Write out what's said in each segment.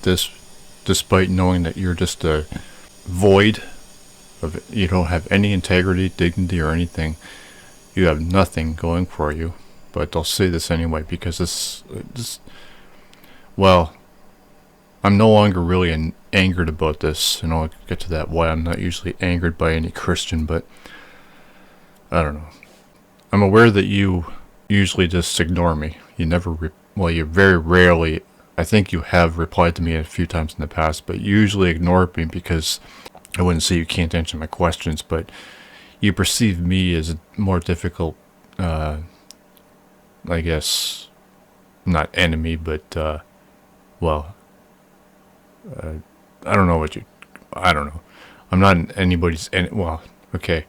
this, despite knowing that you're just a void of, you don't have any integrity, dignity, or anything. You have nothing going for you. But I'll say this anyway, because well, I'm no longer really angered about this, and I'll get to that why I'm not usually angered by any Christian, but I don't know. I'm aware that you usually just ignore me. You never, you very rarely, I think you have replied to me a few times in the past, but you usually ignore me because I wouldn't say you can't answer my questions, but you perceive me as a more difficult, I guess, not enemy, but, I don't know I don't know. I'm not anybody's, okay.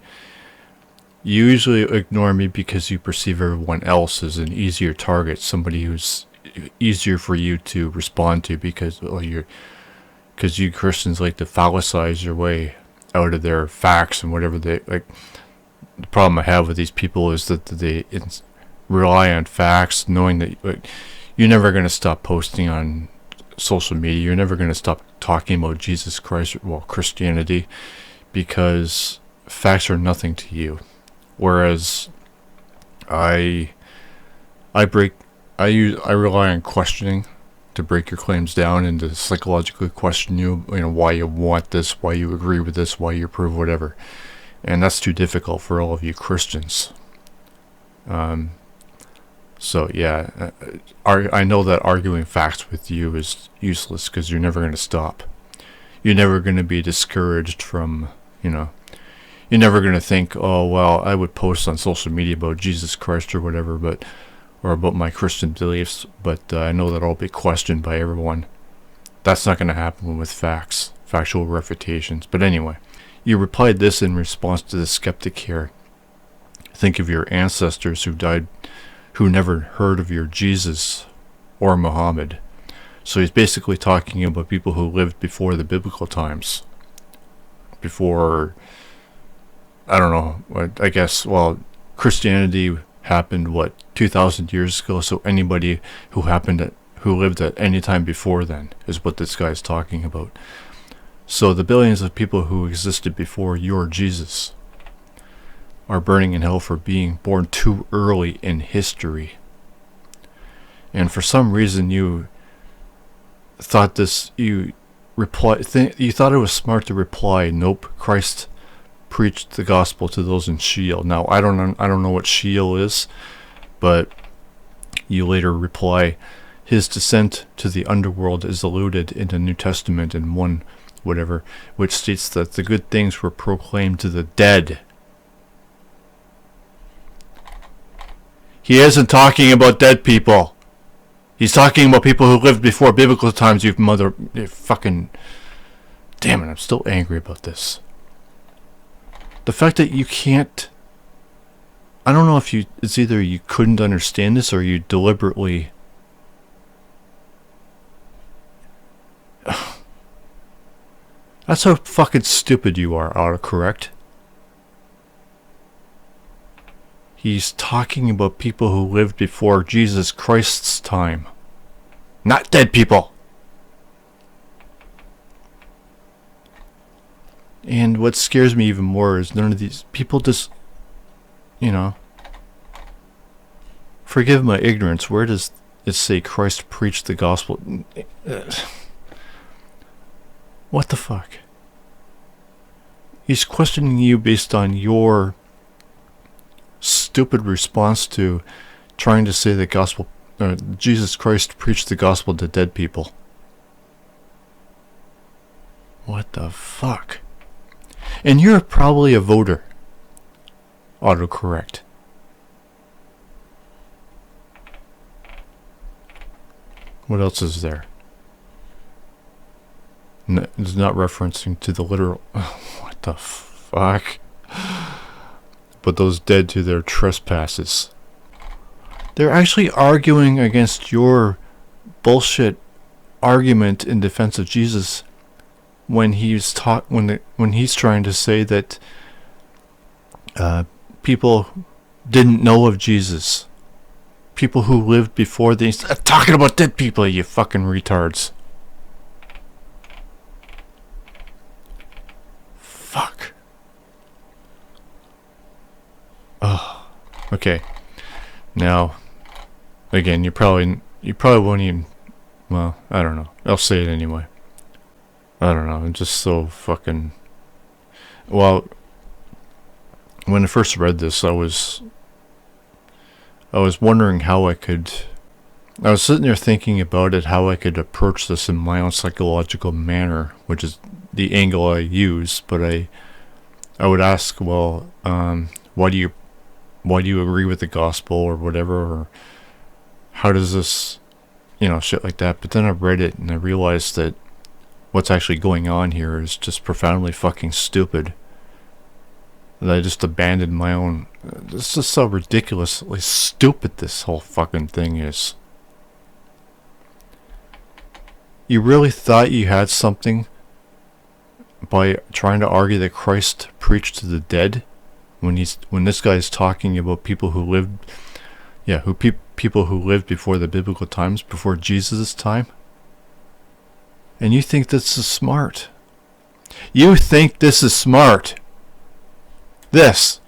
You usually ignore me because you perceive everyone else as an easier target, somebody who's easier for you to respond to because you Christians like to fallacize your way out of their facts and whatever they like. The problem I have with these people is that they rely on facts, knowing that you're never going to stop posting on social media. You're never going to stop talking about Jesus Christ, Christianity, because facts are nothing to you. Whereas I rely on questioning to break your claims down and to psychologically question you, why you want this, why you agree with this, why you approve whatever. And that's too difficult for all of you Christians. So yeah, I know that arguing facts with you is useless because you're never going to stop. You're never going to be discouraged from, you're never going to think, oh, well, I would post on social media about Jesus Christ or whatever, or about my Christian beliefs, but I know that I'll be questioned by everyone. That's not going to happen with factual refutations. But anyway, you replied this in response to the skeptic here. Think of your ancestors who died, who never heard of your Jesus or Muhammad. So he's basically talking about people who lived before the biblical times. Before, I don't know, I guess, Christianity happened, 2,000 years ago, so anybody who lived at any time before then is what this guy's talking about. So the billions of people who existed before your Jesus are burning in hell for being born too early in history. And for some reason you thought you thought it was smart to reply, nope, Christ preached the gospel to those in Sheol. Now I don't know what Sheol is, but you later reply, his descent to the underworld is alluded in the New Testament in 1 whatever, which states that the good things were proclaimed to the dead. He isn't talking about dead people. He's talking about people who lived before biblical times, you fucking... Damn it, I'm still angry about this. The fact that you can't... I don't know if it's either you couldn't understand this or you deliberately... That's how fucking stupid you are, autocorrect. He's talking about people who lived before Jesus Christ's time. Not dead people. And what scares me even more is none of these people just, forgive my ignorance, where does it say Christ preached the gospel? What the fuck? He's questioning you based on your stupid response to trying to say that Jesus Christ preached the gospel to dead people. What the fuck? And you're probably a voter. Autocorrect. What else is there? It's not referencing to the literal... What the fuck? But those dead to their trespasses. They're actually arguing against your bullshit argument in defense of Jesus when he's when he's trying to say that people didn't know of Jesus. People who lived before these... talking about dead people, you fucking retards. Okay. Now, again, you probably won't even. Well, I don't know. I'll say it anyway. I don't know. I'm just so fucking. Well, when I first read this, I was wondering how I could. I was sitting there thinking about it, how I could approach this in my own psychological manner, which is the angle I use. But I would ask, well, why do you agree with the gospel or whatever, or how does this, shit like that. But then I read it and I realized that what's actually going on here is just profoundly fucking stupid. That I just abandoned my own. This is so ridiculously stupid this whole fucking thing is. You really thought you had something by trying to argue that Christ preached to the dead when this guy's talking about people who lived, people who lived before the biblical times, before Jesus' time? And you think this is smart? You think this is smart? This.